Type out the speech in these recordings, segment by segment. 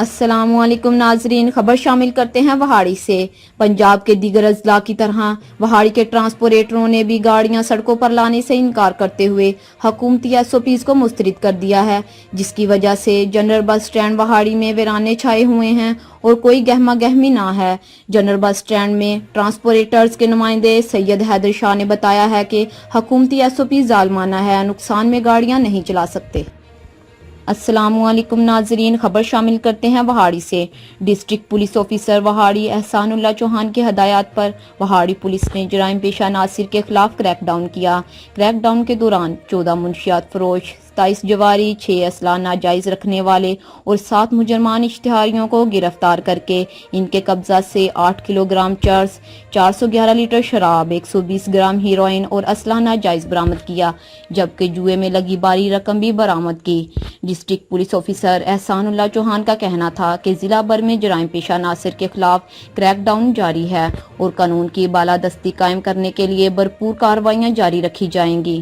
السلام علیکم ناظرین، خبر شامل کرتے ہیں وہاڑی سے۔ پنجاب کے دیگر اضلاع کی طرح وہاڑی کے ٹرانسپوریٹروں نے بھی گاڑیاں سڑکوں پر لانے سے انکار کرتے ہوئے حکومتی SOPs کو مسترد کر دیا ہے، جس کی وجہ سے جنرل بس اسٹینڈ وہاڑی میں ویرانے چھائے ہوئے ہیں اور کوئی گہما گہمی نہ ہے۔ جنرل بس اسٹینڈ میں ٹرانسپوریٹرز کے نمائندے سید حیدر شاہ نے بتایا ہے کہ حکومتی SOP ظالمانہ ہے، نقصان میں گاڑیاں نہیں چلا سکتے۔ السلام علیکم ناظرین، خبر شامل کرتے ہیں وہاڑی سے۔ ڈسٹرکٹ پولیس آفیسر وہاڑی احسان اللہ چوہان کی ہدایات پر وہاڑی پولیس نے جرائم پیشہ عناصر کے خلاف کریک ڈاؤن کیا۔ کریک ڈاؤن کے دوران 14 منشیات فروش، 27 جواری، 6 اسلحہ ناجائز رکھنے والے اور 7 مجرمان اشتہاریوں کو گرفتار کر کے ان کے قبضہ سے 8 کلو گرام چرس، 411 لیٹر شراب، 120 گرام ہیروئن اور اسلحہ ناجائز برآمد کیا، جبکہ جوئے میں لگی باری رقم بھی برآمد کی۔ ڈسٹرکٹ پولیس آفیسر احسان اللہ چوہان کا کہنا تھا کہ ضلع بھر میں جرائم پیشہ عناصر کے خلاف کریک ڈاؤن جاری ہے اور قانون کی بالادستی قائم کرنے کے لیے بھرپور کارروائیاں جاری رکھی جائیں گی۔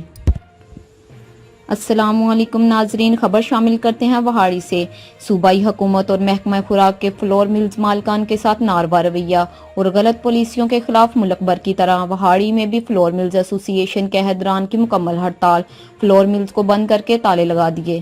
السلام علیکم ناظرین، خبر شامل کرتے ہیں وہاڑی سے۔ صوبائی حکومت اور محکمہ خوراک کے فلور ملز مالکان کے ساتھ ناروا رویہ اور غلط پالیسیوں کے خلاف ملک بھر کی طرح وہاڑی میں بھی فلور ملز ایسوسی ایشن کے عہدیداران کی مکمل ہڑتال، فلور ملز کو بند کر کے تالے لگا دیے۔